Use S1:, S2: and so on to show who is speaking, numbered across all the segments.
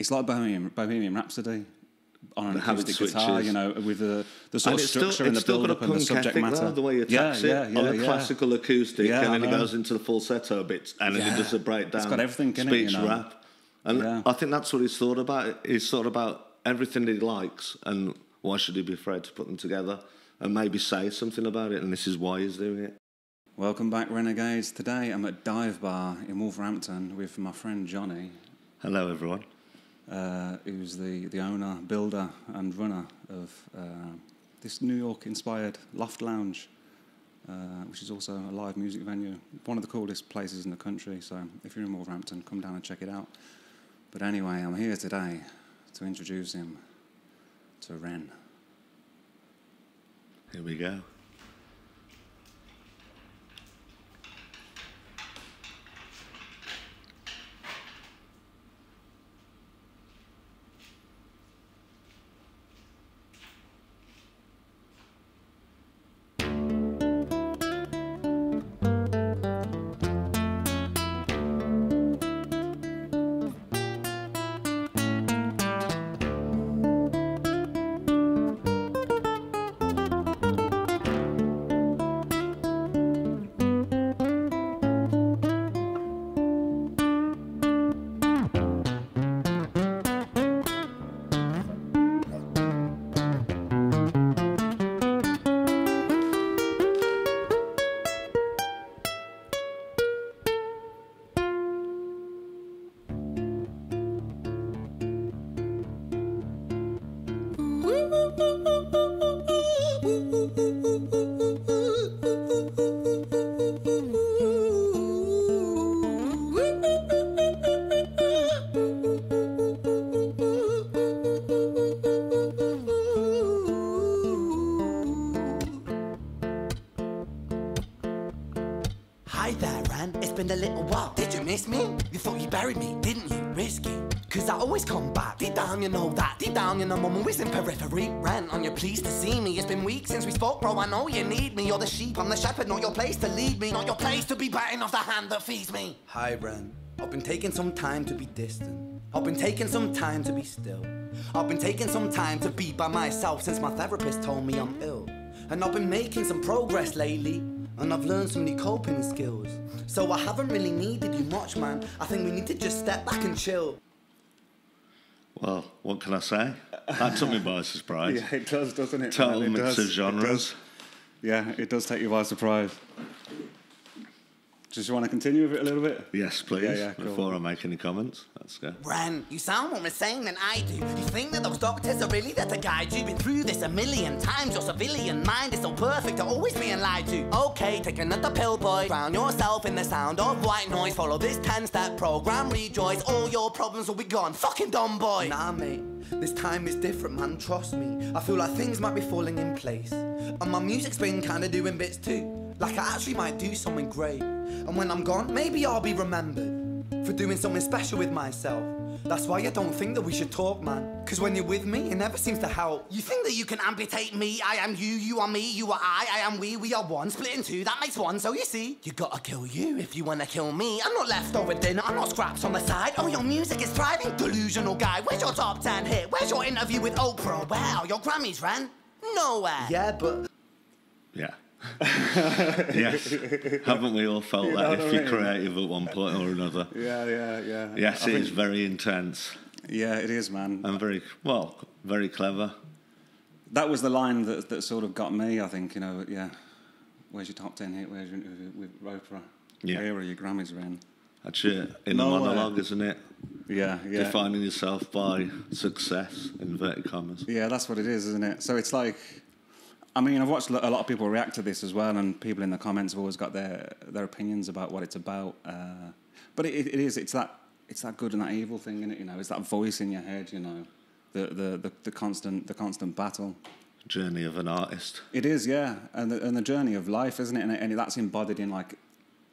S1: It's like Bohemian Rhapsody on an acoustic guitar, you know, with the sort of structure and the build-up and the subject matter.
S2: The way you attach it on a classical acoustic, and then it goes into the falsetto bits, and then it does a breakdown.
S1: It's got everything in
S2: speech,
S1: it, you know.
S2: rap. And I think that's what he's thought about. He's thought about everything that he likes, and why should he be afraid to put them together and maybe say something about it, and this is why he's doing it.
S1: Welcome back, Renegades. Today I'm at Dive Bar in Wolverhampton with my friend Johnny.
S2: Hello, everyone.
S1: Who's the owner, builder and runner of this New York-inspired Loft Lounge, which is also a live music venue. One of the coolest places in the country, so if you're in Wolverhampton, come down and check it out. But anyway, I'm here today to introduce him to Ren.
S2: Here we go.
S3: Hi there, Ren. It's been a little while. Did you miss me? You thought you buried me, didn't you? Risky. Cause I always come back. Deep down, you know that. Deep down, you know I'm always in periphery. Ren, are you pleased to see me? It's been weeks since we spoke, bro. I know you need me. You're the sheep, I'm the shepherd. Not your place to lead me. Not your place to be biting off the hand that feeds me. Hi, Ren. I've been taking some time to be distant. I've been taking some time to be still. I've been taking some time to be by myself since my therapist told me I'm ill. And I've been making some progress lately. And I've learned some new coping skills. So I haven't really needed you much, man. I think we need to just step back and chill.
S2: Well, what can I say? That took me by surprise.
S1: Yeah, it does, doesn't it?
S2: Total mix of genres.
S1: Yeah, it does take you by surprise. Just want to continue with it a little bit?
S2: Yes, please.
S1: Yeah, cool.
S2: Before I make any comments, let's go.
S3: Ren, you sound more insane than I do. You think that those doctors are really there to guide you? Been through this a million times. Your civilian mind is so perfect to always being lied to. Okay, take another pill, boy. Drown yourself in the sound of white noise. Follow this 10-step program, rejoice. All your problems will be gone. Fucking dumb boy. Nah, mate. This time is different, man. Trust me. I feel like things might be falling in place. And my music's been kinda doing bits too. Like I actually might do something great. And when I'm gone, maybe I'll be remembered for doing something special with myself. That's why I don't think that we should talk, man. Cause when you're with me, it never seems to help. You think that you can amputate me? I am you, you are me, you are I am we are one. Split in two, that makes one. So you see, you gotta kill you if you wanna kill me. I'm not leftover dinner, I'm not scraps on the side. Oh, your music is thriving, delusional guy. Where's your top 10 hit? Where's your interview with Oprah? Where are your Grammys, Ren? Nowhere. Yeah, but...
S2: Yeah. Yes. Haven't we all felt that if you're creative at one point or another?
S1: Yeah.
S2: Yes, it is very intense.
S1: Yeah, it is, man.
S2: And very clever.
S1: That was the line that sort of got me, I think, you know, yeah. Where's your top 10 hit? Where's your interview with Oprah?
S2: Yeah.
S1: Where are your Grammys, Ren?
S2: That's your inner monologue, isn't it?
S1: Yeah.
S2: Defining yourself by success, inverted commas.
S1: Yeah, that's what it is, isn't it? So it's like... I mean, I've watched a lot of people react to this as well, and people in the comments have always got their opinions about what it's about. But it's that good and that evil thing, isn't it? You know, it's that voice in your head, you know, the constant battle.
S2: Journey of an artist.
S1: It is, yeah, and the journey of life, isn't it? And that's embodied in like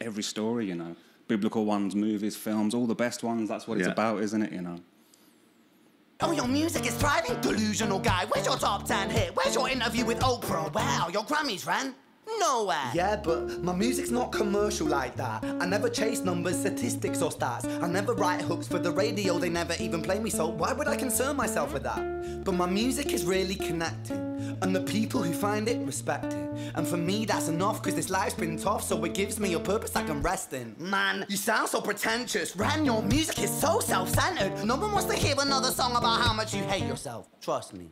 S1: every story, you know, biblical ones, movies, films, all the best ones. That's what it's about, isn't it? You know.
S3: Oh, your music is thriving, delusional guy. Where's your top 10 hit? Where's your interview with Oprah? Where are your Grammys, Ren? Nowhere. Yeah, but my music's not commercial like that. I never chase numbers, statistics or stats. I never write hooks for the radio, they never even play me, so why would I concern myself with that? But my music is really connecting, and the people who find it respect it. And for me that's enough, cause this life's been tough, so it gives me a purpose I can rest in. Man, you sound so pretentious. Ren, your music is so self-centered. No one wants to hear another song about how much you hate yourself. Trust me.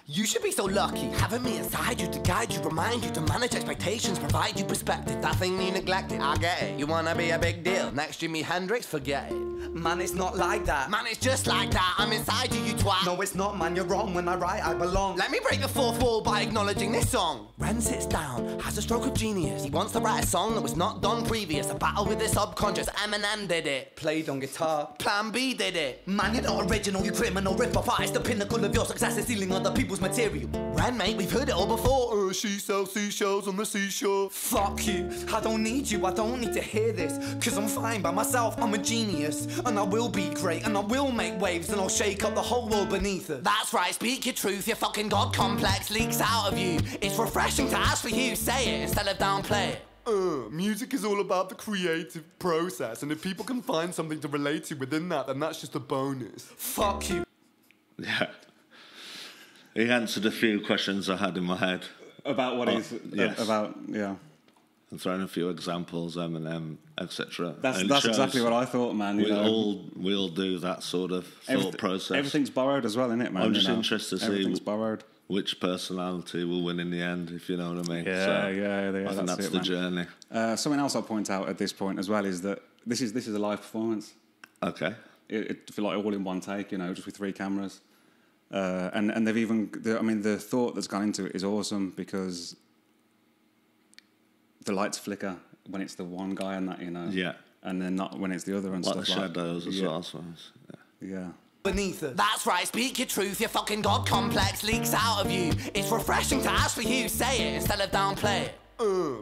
S3: You should be so lucky, having me inside you to guide you, remind you to manage expectations, provide you perspective. That thing you neglected, I get it. You wanna be a big deal, next Jimi Hendrix, forget it. Man, it's not like that. Man, it's just like that. I'm inside you, you twat. No, it's not, man, you're wrong. When I write, I belong. Let me break the fourth wall by acknowledging this song. Ren sits down, has a stroke of genius. He wants to write a song that was not done previous. A battle with the subconscious, Eminem did it. Played on guitar. Plan B did it. Man, you're not original, you criminal rip-off artist. The pinnacle of your success is stealing other people's material. Ren, mate, we've heard it all before. She sells seashells on the seashore. Fuck you, I don't need you, I don't need to hear this. Cause I'm fine by myself, I'm a genius. And I will be great, and I will make waves, and I'll shake up the whole world beneath us. That's right, speak your truth, your fucking God complex leaks out of you. It's refreshing to ask for you, say it instead of downplay it. Music is all about the creative process, and if people can find something to relate to within that, then that's just a bonus. Fuck you.
S2: Yeah. He answered a few questions I had in my head.
S1: About what he's...
S2: Yes.
S1: About, yeah.
S2: And throwing a few examples, Eminem, etc.
S1: That's exactly what I thought, man.
S2: We all do that sort of thought process.
S1: Everything's borrowed as well, isn't it, man?
S2: I'm just interested to
S1: everything's
S2: see
S1: borrowed.
S2: Which personality will win in the end, if you know what I mean.
S1: Yeah,
S2: so
S1: yeah.
S2: I think that's the journey.
S1: Something else I'll point out at this point as well is that this is a live performance.
S2: Okay.
S1: It feel like all in one take, just with 3 cameras. And they've even... the thought that's gone into it is awesome because the lights flicker when it's the one guy and that,
S2: Yeah.
S1: And then not when it's the other and
S2: like
S1: stuff
S2: the shadows as well, I suppose.
S1: Yeah.
S3: Beneath us. That's right, speak your truth, your fucking God complex leaks out of you. It's refreshing to ask for you, say it instead of downplay it.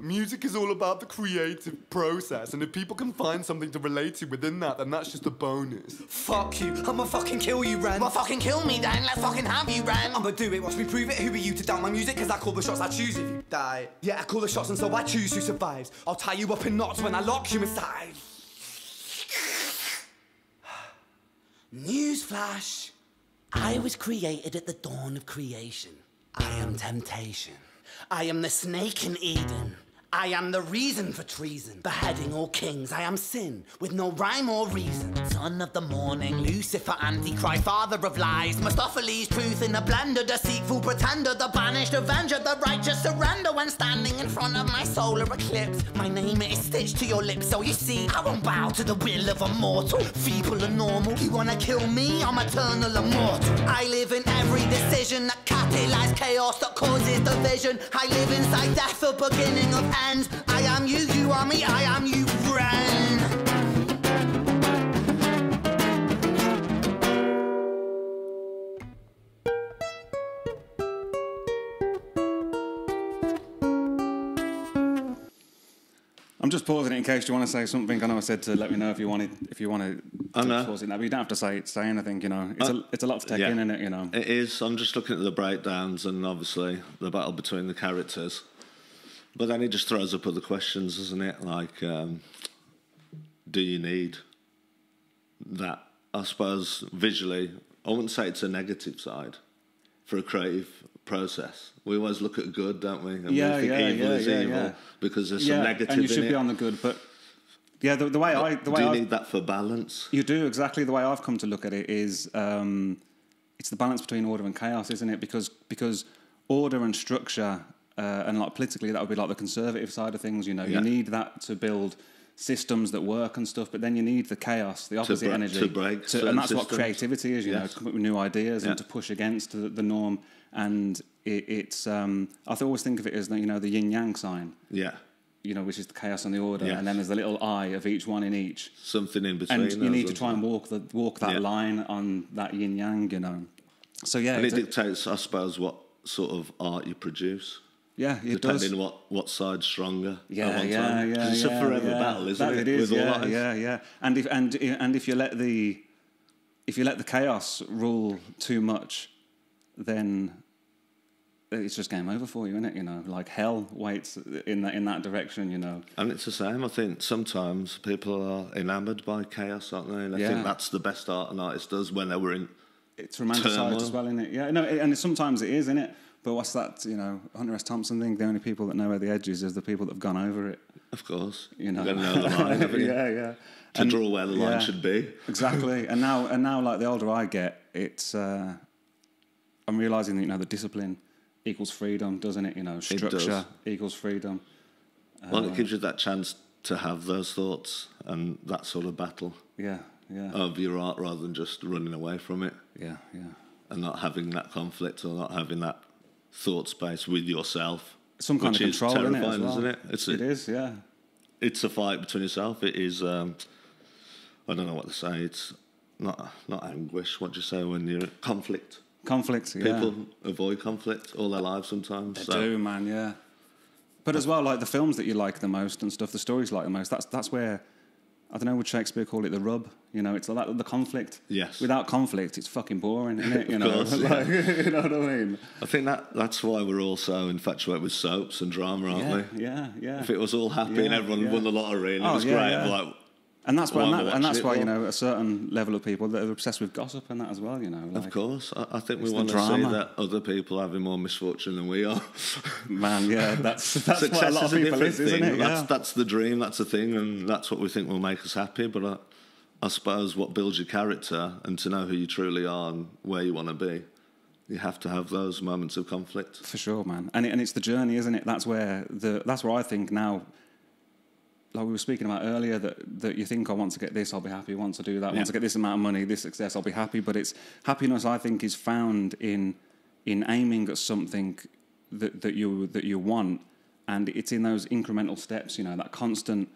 S3: Music is all about the creative process, and if people can find something to relate to within that, then that's just a bonus. Fuck you, I'ma fucking kill you, Ren. Well, fucking kill me then, let's fucking have you, Ren. I'ma do it, watch me prove it. Who are you to doubt my music? Cause I call the shots I choose if you die. Yeah, I call the shots and so I choose who survives. I'll tie you up in knots when I lock you inside. Newsflash. I was created at the dawn of creation. I am temptation. I am the snake in Eden. I am the reason for treason, beheading all kings. I am sin, with no rhyme or reason. Son of the morning, Lucifer, Antichrist, father of lies. Mustopheles, truth in a blender, deceitful pretender, the banished avenger, the righteous surrender. When standing in front of my solar eclipse, my name is stitched to your lips. So you see, I won't bow to the will of a mortal, feeble and normal. You wanna kill me? I'm eternal immortal. I live in every decision that catalyzes chaos, that causes division. I live inside death, the beginning of ends. I am you, you are me, I am you, Ren.
S1: I'm just pausing it in case you want to say something. I know I said to let me know if you want to pause it now, but you don't have to say anything. It's a lot to take in, isn't it?
S2: It is. I'm just looking at the breakdowns and obviously the battle between the characters. But then it just throws up other questions, doesn't it? Like, do you need that? I suppose visually, I wouldn't say it's a negative side for a creative process. We always look at good, don't we? And we think evil is evil because there's some negative in it.
S1: And you should be on the good, but yeah, the way
S2: do you need that for balance?
S1: You do, exactly. The way I've come to look at it is it's the balance between order and chaos, isn't it? Because order and structure. And like politically, that would be like the conservative side of things. You need that to build systems that work and stuff. But then you need the chaos, the opposite energy,
S2: and that's
S1: systems. What creativity is. To come up with new ideas and to push against the norm. And it's I always think of it as the yin yang sign.
S2: Yeah.
S1: Which is the chaos and the order, and then there's the little eye of each one in each.
S2: Something in between.
S1: And you need to try and walk that line on that yin yang. So yeah,
S2: and it dictates, I suppose, what sort of art you produce.
S1: Yeah, it does.
S2: Depending what side's stronger.
S1: Yeah.
S2: It's a forever battle, isn't it?
S1: It is.
S2: With all life.
S1: Yeah. And if you let the chaos rule too much, then it's just game over for you, isn't it? You know, like hell waits in that direction, you know.
S2: And it's the same. I think sometimes people are enamoured by chaos, aren't they? And I think that's the best art an artist does when they were in.
S1: It's romanticised as well, isn't it? Yeah, no, and sometimes it is, isn't it? But what's that? You know, Hunter S. Thompson thing. The only people that know where the edge is the people that have gone over it.
S2: Of course,
S1: you know,
S2: you've got to know the line, haven't you?
S1: Yeah.
S2: To draw where the line should be.
S1: Exactly. And now, like the older I get, it's I'm realising that, you know, the discipline equals freedom, doesn't it? You know, structure equals freedom.
S2: Well, it gives you that chance to have those thoughts and that sort of battle.
S1: Yeah.
S2: Of your art, rather than just running away from it.
S1: Yeah.
S2: And not having that conflict or not having that thought space with yourself.
S1: Some kind of control,
S2: terrifying,
S1: in it, as well.
S2: Isn't it?
S1: It is, yeah.
S2: It's a fight between yourself. It is. I don't know what to say. It's not anguish. What do you say when you're conflict?
S1: Conflict, yeah.
S2: People avoid conflict all their lives sometimes.
S1: They do, man, yeah. But as well, like the films that you like the most and stuff, the stories you like the most, that's where, I don't know, would Shakespeare call it the rub? You know, it's like the conflict.
S2: Yes.
S1: Without conflict, it's fucking boring, isn't it? You know,
S2: course,
S1: like, you know what I mean?
S2: I think that's why we're all so infatuated with soaps and drama, aren't we?
S1: Yeah.
S2: If it was all happy and everyone won the lottery and it was great, like...
S1: And that's why you know, a certain level of people that are obsessed with gossip and that as well, you know. Like,
S2: of course. I think we want to see that other people having more misfortune than we are.
S1: Man, yeah, that's what a lot of people is, isn't it? Yeah.
S2: That's the dream, that's the thing, and that's what we think will make us happy. But I suppose what builds your character and to know who you truly are and where you want to be, you have to have those moments of conflict.
S1: For sure, man. And it's the journey, isn't it? That's where I think now, like we were speaking about earlier, that you think, I want to get this, I'll be happy. Once I do that, once I get this amount of money, this success, I'll be happy. But it's happiness, I think, is found in aiming at something that you want, and it's in those incremental steps. You know, that constant.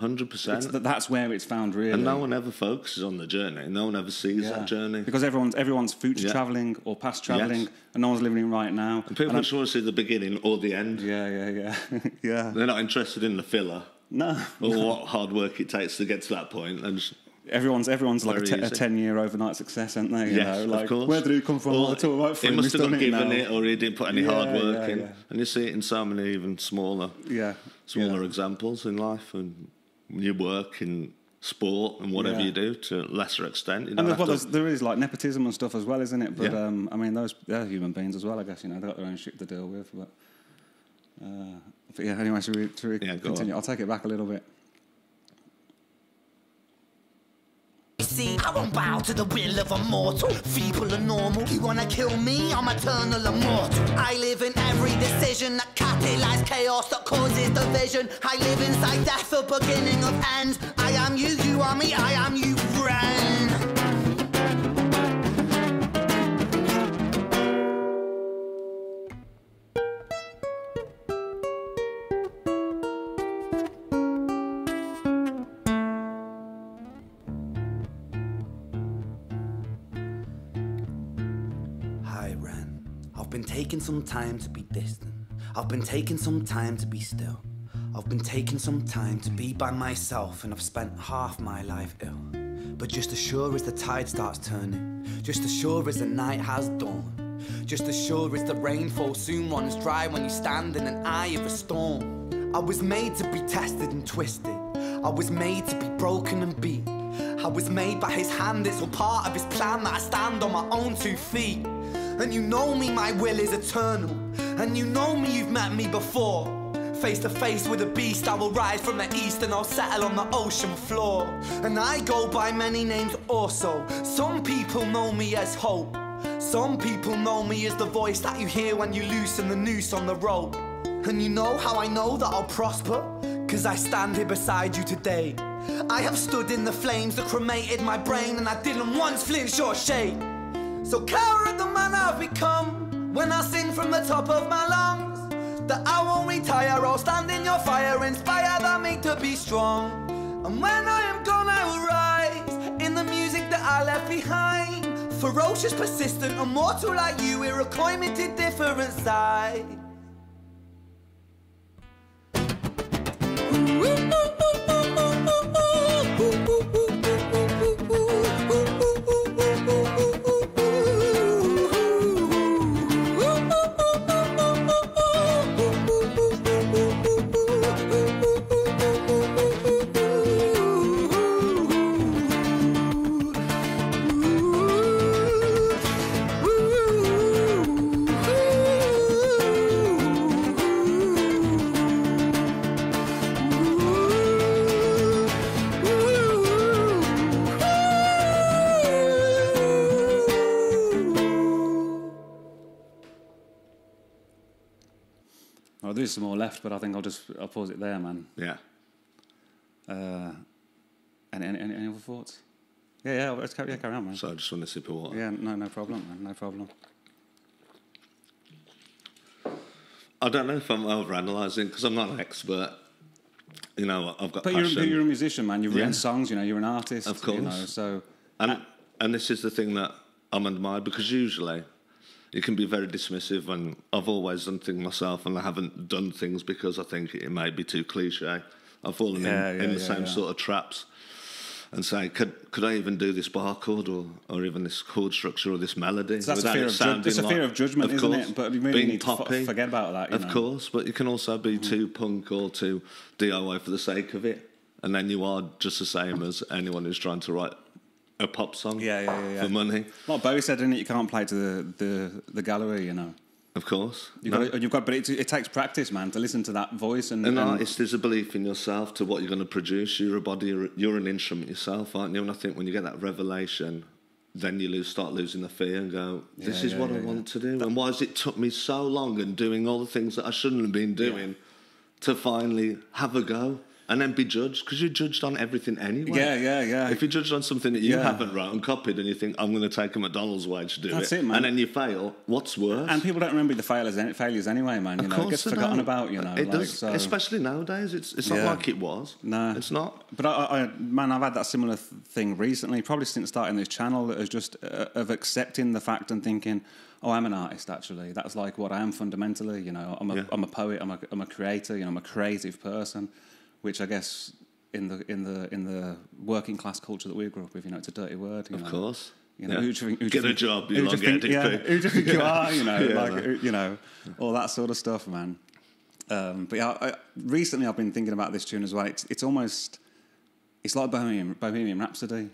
S2: 100%.
S1: That's where it's found, really.
S2: And no one ever focuses on the journey. No one ever sees that journey.
S1: Because everyone's future travelling or past travelling, and no one's living in right now.
S2: And people just want to see the beginning or the end.
S1: Yeah.
S2: They're not interested in the filler.
S1: No.
S2: Or what hard work it takes to get to that point. And
S1: everyone's like a 10-year overnight success, aren't they? You know, like,
S2: of course.
S1: Where did he come from?
S2: Or
S1: he
S2: must have not given it, or he didn't put any hard work in.
S1: Yeah.
S2: And you see it in so many even smaller examples in life, and your work in sport and whatever you do to a lesser extent. You know,
S1: there is like nepotism and stuff as well, isn't it? But I mean, they're human beings as well, I guess. You know, they've got their own shit to deal with. But yeah, anyway, should we continue? I'll take it back a little bit.
S3: See, I won't bow to the will of a mortal, feeble and normal. You wanna kill me? I'm eternal immortal. I live in every decision that catalyzes chaos, that causes division. I live inside death, the beginning of ends. I am you, you are me, I am you, Ren. Hi, Ren. I've been taking some time to be distant. I've been taking some time to be still. I've been taking some time to be by myself, and I've spent half my life ill. But just as sure as the tide starts turning, just as sure as the night has dawned, just as sure as the rainfall soon runs dry when you stand in an eye of a storm. I was made to be tested and twisted. I was made to be broken and beat. I was made by his hand, it's all part of his plan that I stand on my own 2 feet. And you know me, my will is eternal. And you know me, you've met me before. Face to face with a beast, I will rise from the east and I'll settle on the ocean floor. And I go by many names also. Some people know me as hope. Some people know me as the voice that you hear when you loosen the noose on the rope. And you know how I know that I'll prosper? 'Cause I stand here beside you today. I have stood in the flames that cremated my brain, and I didn't once flinch or shake. So coward the man I've become, when I sing from the top of my lungs, that I won't retire, I'll stand in your fire, inspired by me to be strong. And when I am gone I will rise, in the music that I left behind. Ferocious, persistent, immortal like you, we're a climate different side.
S1: Well, there's some more left, but I think I'll pause it there, man.
S2: Yeah.
S1: Any other thoughts? Yeah, let's carry on, man.
S2: So I just want to sip of water.
S1: Yeah, no problem, man, no problem.
S2: I don't know if I'm overanalyzing because I'm not an expert. You know, I've got passion.
S1: But you're a musician, man. You've written songs. You know, you're an artist.
S2: Of course.
S1: You know, so
S2: and this is the thing that I'm admired, because usually it can be very dismissive, and I've always done things myself, and I haven't done things because I think it may be too cliche. I've fallen in the same sort of traps and say, could I even do this bar chord or even this chord structure or this melody?
S1: So that's a fear of judgment, isn't it? But you really need to forget about that.
S2: Of course, but you can also be too punk or too DIY for the sake of it, and then you are just the same as anyone who's trying to write a pop song for money.
S1: Like Bowie said, didn't it? You can't play to the gallery, you know.
S2: Of course.
S1: But it takes practice, man, to listen to that voice. And
S2: an artist is a belief in yourself to what you're going to produce. You're a body, you're an instrument yourself, aren't you? And I think when you get that revelation, then you start losing the fear and go, this is what I want to do. And why has it took me so long and doing all the things that I shouldn't have been doing to finally have a go? And then be judged, because you're judged on everything anyway.
S1: Yeah.
S2: If you're judged on something that you haven't wrote and copied, and you think, I'm going to take a McDonald's wage to do
S1: That's it, man.
S2: and then you fail, what's worse?
S1: And people don't remember the failures anyway, man. You know, it gets forgotten about. You know,
S2: it does. So. Especially nowadays, it's not like it was. No, it's not.
S1: But I've had that similar thing recently, probably since starting this channel, that is just of accepting the fact and thinking, oh, I'm an artist. Actually, that's like what I am fundamentally. You know, I'm a poet. I'm a creator. You know, I'm a creative person. Which I guess in the working class culture that we grew up with, you know, it's a dirty word. You know?
S2: Of course.
S1: You know,
S2: get a job, you won't get a dick pic.
S1: Who do you think you are? You know, you know, all that sort of stuff, man. But yeah, recently I've been thinking about this tune as well. It's like Bohemian Rhapsody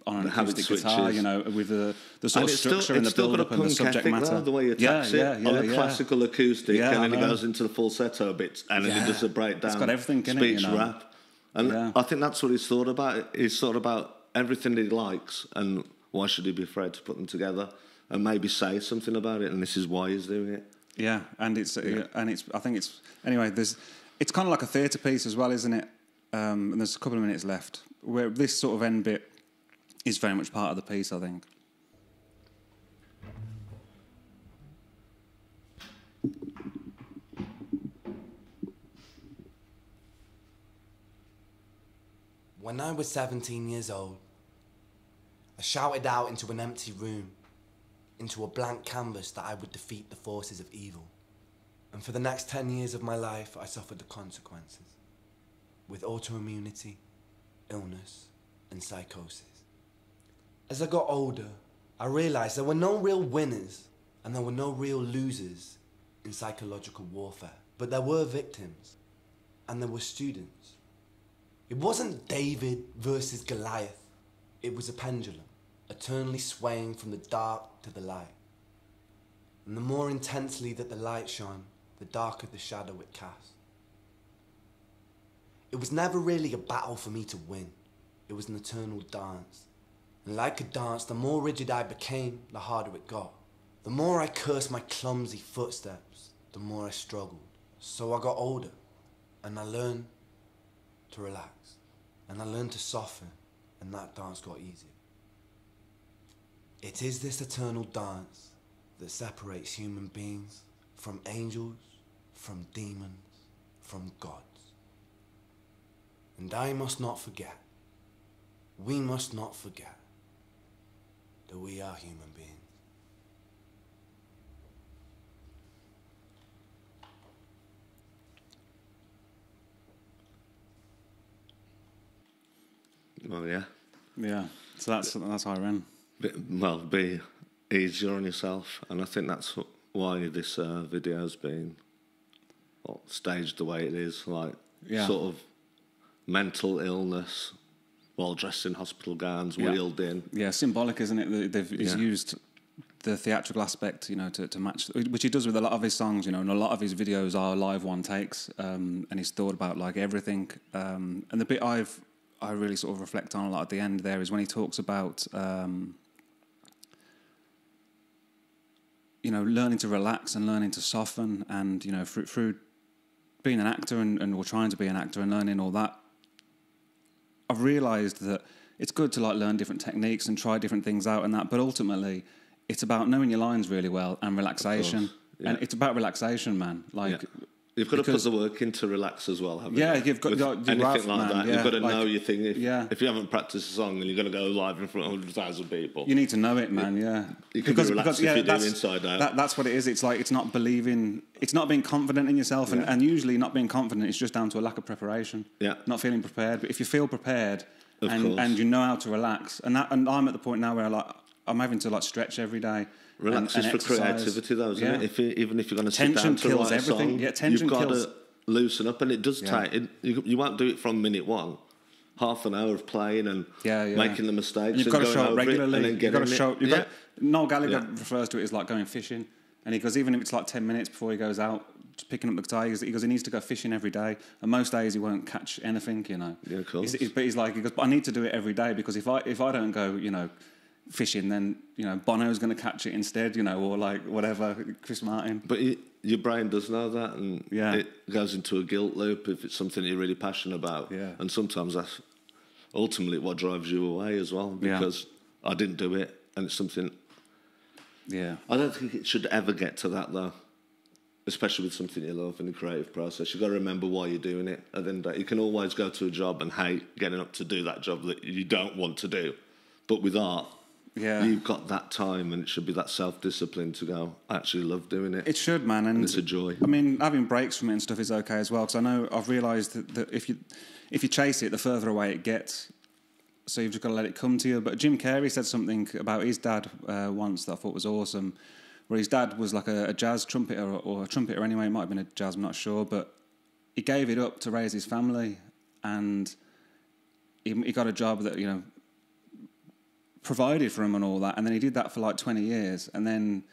S1: on an acoustic guitar, you know, with the sort of structure and the build-up and the subject matter.
S2: The way you tax it on a classical acoustic, and then it goes into the falsetto bits, and then it does a breakdown.
S1: It's got everything in it,
S2: speech, rap. And I think that's what he's thought about. He's thought about everything that he likes, and why should he be afraid to put them together and maybe say something about it, and this is why he's doing it. Yeah, and it's I think it's anyway. It's kind of like a theatre piece as well, isn't it? And there's a couple of minutes left where this sort of end bit is very much part of the piece, I think.
S3: When I was 17 years old, I shouted out into an empty room, into a blank canvas, that I would defeat the forces of evil. And for the next 10 years of my life, I suffered the consequences, with autoimmunity, illness, and psychosis. As I got older, I realized there were no real winners and there were no real losers in psychological warfare. But there were victims and there were students. It wasn't David versus Goliath. It was a pendulum, eternally swaying from the dark to the light. And the more intensely that the light shone, the darker the shadow it cast. It was never really a battle for me to win. It was an eternal dance. And like a dance, the more rigid I became, the harder it got. The more I cursed my clumsy footsteps, the more I struggled. So I got older, and I learned to relax. And I learned to soften, and that dance got easier. It is this eternal dance that separates human beings from angels, from demons, from gods. And I must not forget, we must not forget, that we are human beings.
S2: Well, yeah.
S1: Yeah, so that's HI REN.
S2: Well, be easier on yourself, and I think that's why this video's been staged the way it is, like sort of mental illness while dressed in hospital gowns, wheeled in. Yeah, symbolic, isn't it? He's used the theatrical aspect, you know, to match, which he does with a lot of his songs, you know, and a lot of his videos are live one takes, and he's thought about like everything. And the bit I really sort of reflect on a lot at the end there is when he talks about, you know, learning to relax and learning to soften, and, you know, through
S1: being an actor and or trying to be an actor and learning all that, I've realised that it's good to like learn different techniques and try different things out and that, but ultimately it's about knowing your lines really well and relaxation. Yeah. And it's about relaxation, man. Like
S2: you've got to put the work in to relax as well, haven't you?
S1: Yeah, you've got
S2: anything like that. You've got to know your thing. If you haven't practiced a song and you're going to go live in front of 100,000 people,
S1: you need to know it, man. You can be
S2: relaxed if you do inside out.
S1: That's what it is. It's like it's not believing, it's not being confident in yourself, and usually not being confident is just down to a lack of preparation.
S2: Yeah,
S1: not feeling prepared. But if you feel prepared and you know how to relax, and I'm at the point now where I'm having to like stretch every day.
S2: Relax is for creativity, though, isn't it? Even if you're going to sit down to
S1: kills
S2: write a
S1: everything.
S2: song,
S1: Yeah, tension
S2: you've got
S1: kills.
S2: to loosen up, and it does take. You won't do it from minute one. Half an hour of playing and making the mistakes.
S1: And you've got to show it regularly.
S2: And then
S1: You've got to show. Noel Gallagher
S2: Yeah.
S1: refers to it as like going fishing, and he goes, even if it's like 10 minutes before he goes out just picking up the guitar, he goes he needs to go fishing every day, and most days he won't catch anything, you know.
S2: Yeah, of course.
S1: But he goes, but I need to do it every day, because if I don't go, you know, fishing, then you know Bono's going to catch it instead, you know, or like whatever, Chris Martin.
S2: But your brain does know that, and it goes into a guilt loop if it's something you're really passionate about.
S1: Yeah.
S2: And sometimes that's ultimately what drives you away as well, because I didn't do it, and it's something.
S1: Yeah.
S2: I don't think it should ever get to that, though. Especially with something you love in the creative process. You've got to remember why you're doing it. And then you can always go to a job and hate getting up to do that job that you don't want to do. But with art, you've got that time, and it should be that self-discipline to go, I actually love doing it.
S1: It should, man. And
S2: it's a joy.
S1: I mean, having breaks from it and stuff is okay as well, because I know I've realised that if you chase it, the further away it gets. So you've just got to let it come to you. But Jim Carrey said something about his dad once that I thought was awesome, where his dad was like a jazz trumpeter, or a trumpeter anyway. It might have been a jazz, I'm not sure. But he gave it up to raise his family, and he got a job that, you know, provided for him and all that. And then he did that for like 20 years. And then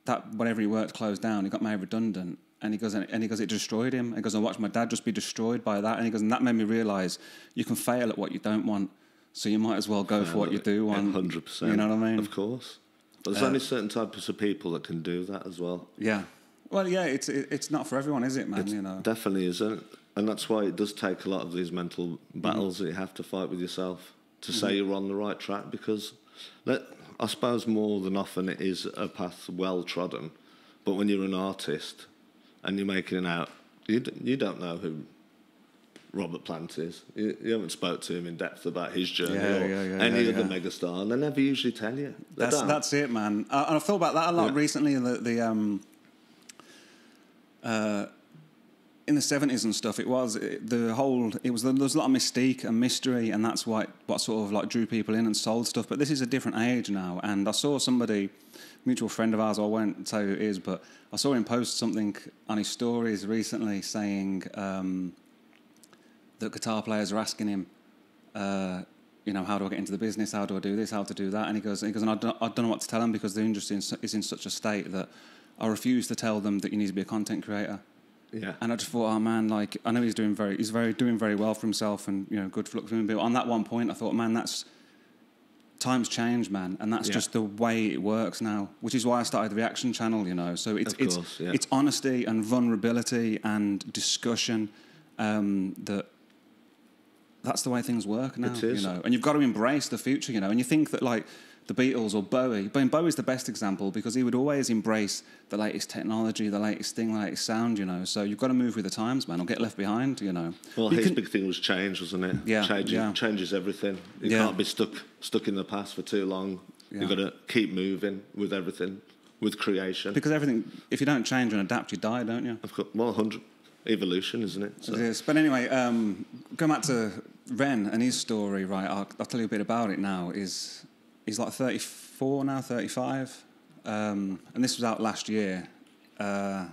S1: that, whatever he worked closed down. He got made redundant. And he goes, it destroyed him. He goes, I watched my dad just be destroyed by that. And he goes, and that made me realise you can fail at what you don't want. So you might as well go for what you do want.
S2: 100%.
S1: You know what I mean?
S2: Of course. But there's only certain types of people that can do that as well.
S1: Yeah. Well, yeah, it's not for everyone, is it, man? You know,
S2: definitely isn't. And that's why it does take a lot of these mental battles that you have to fight with yourself to say you're on the right track, because I suppose more than often it is a path well trodden. But when you're an artist and you're making it out, you don't know who Robert Plant is. You haven't spoke to him in depth about his journey or any other megastar, and they never usually tell you.
S1: That's it, man. And I've thought about that a lot recently. In the 70s and stuff, there was a lot of mystique and mystery, and that's what sort of like drew people in and sold stuff. But this is a different age now, and I saw somebody, mutual friend of ours, I won't tell you who it is, but I saw him post something on his stories recently saying that guitar players are asking him, you know, how do I get into the business? How do I do this? How to do that? And he goes, and I don't know what to tell them, because the industry is in such a state that I refuse to tell them that you need to be a content creator.
S2: Yeah.
S1: And I just thought, oh man, like I know he's doing very well for himself, and you know, good luck for him. But on that one point, I thought, man, that's times change, man, and that's just the way it works now. Which is why I started the Reaction channel, you know. So it's honesty and vulnerability and discussion. That's the way things work now, you know. And you've got to embrace the future, you know. And you think that like the Beatles or Bowie, but Bowie's the best example, because he would always embrace the latest technology, the latest thing, the latest sound, you know. So you've got to move with the times, man, or get left behind, you know.
S2: Well, his big thing was change, wasn't it?
S1: Yeah.
S2: Changes everything. You can't be stuck in the past for too long. You've got to keep moving with everything, with creation.
S1: Because everything, if you don't change and adapt, you die, don't you?
S2: Of course, well, 100 evolution, isn't it? So.
S1: It is. But anyway, going back to Ren and his story, right? I'll tell you a bit about it now. He's like 34 now, 35. And this was out last year. I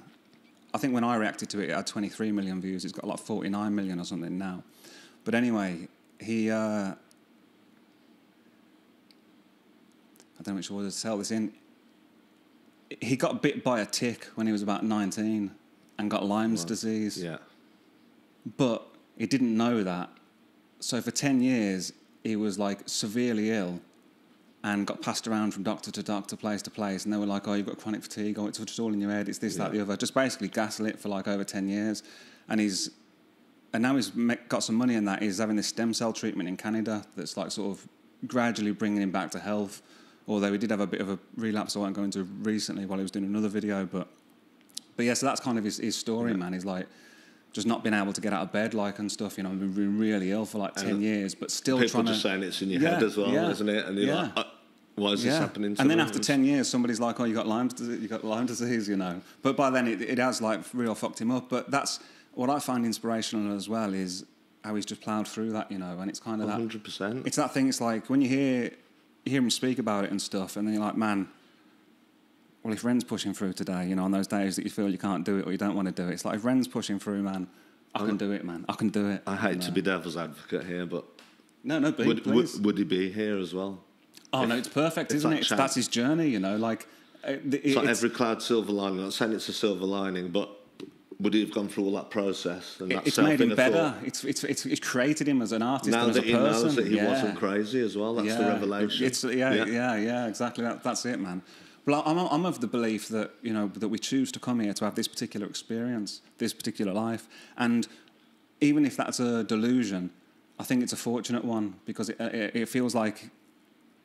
S1: think when I reacted to it, it had 23 million views. It's got like 49 million or something now. But anyway, he... I don't know which order to tell this in. He got bit by a tick when he was about 19 and got Lyme's disease.
S2: Yeah.
S1: But he didn't know that. So for 10 years, he was like severely ill. and got passed around from doctor to doctor, place to place, and they were like, oh, you've got chronic fatigue, oh, it's just all in your head, it's this, that, the other. Just basically gaslit for like over 10 years. And now he's got some money in that. He's having this stem cell treatment in Canada that's like sort of gradually bringing him back to health. Although he did have a bit of a relapse I won't go into recently while he was doing another video. But yeah, so that's kind of his story, man. He's like just not been able to get out of bed and stuff, you know, been really ill for like 10 years, but still
S2: people
S1: trying to...
S2: just saying it's in your head as well, isn't it? And you're like, why is this happening to
S1: me? And then
S2: me?
S1: after 10 years, somebody's like, oh, you got Lyme disease, you know. But by then it has like real fucked him up. But that's... What I find inspirational as well is how he's just ploughed through that, you know, and it's kind of
S2: 100%.
S1: It's that thing, it's like when you hear him speak about it and stuff, and then you're like, man, well, if Ren's pushing through today, you know, on those days that you feel you can't do it or you don't want to do it, it's like, if Ren's pushing through, man, I can do it, man. I can do it.
S2: I hate to be devil's advocate here, but...
S1: No, please.
S2: Would he be here as well?
S1: Oh, no, it's perfect, isn't it? That's his journey, you know, like...
S2: It's like every cloud silver lining. I'm not saying it's a silver lining, but... Would he have gone through all that process? And that
S1: it's made him better. It's created him as an artist
S2: now
S1: and as a
S2: person.
S1: person.
S2: Now that he knows that he wasn't crazy as well, that's the revelation.
S1: Exactly. That's it, man. But I'm of the belief that, you know, that we choose to come here to have this particular experience, this particular life. And even if that's a delusion, I think it's a fortunate one because it feels like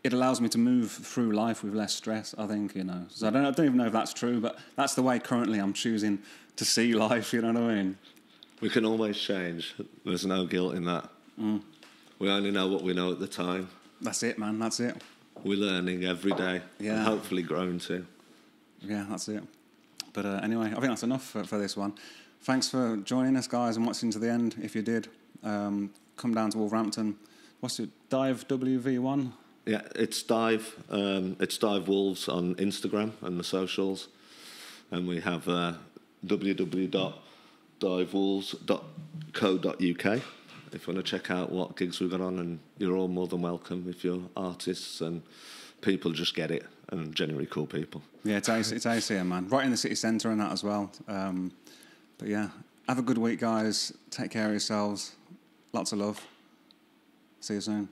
S1: it allows me to move through life with less stress, I think, you know. So I don't even know if that's true, but that's the way currently I'm choosing to see life, you know what I mean?
S2: We can always change. There's no guilt in that. We only know what we know at the time.
S1: That's it, man, that's it.
S2: We're learning every day. And hopefully growing too.
S1: Yeah, that's it. But anyway, I think that's enough for this one. Thanks for joining us, guys, and watching to the end, if you did. Come down to Wolverhampton. What's it, Dive WV1?
S2: Yeah, it's Dive. It's Dive Wolves on Instagram and the socials. And we have... www.divewolves.co.uk if you want to check out what gigs we've got on, and you're all more than welcome if you're artists and people just get it and generally cool people. Yeah, it's AC here, man. Right in the city centre and that as well. But yeah, have a good week, guys. Take care of yourselves. Lots of love. See you soon.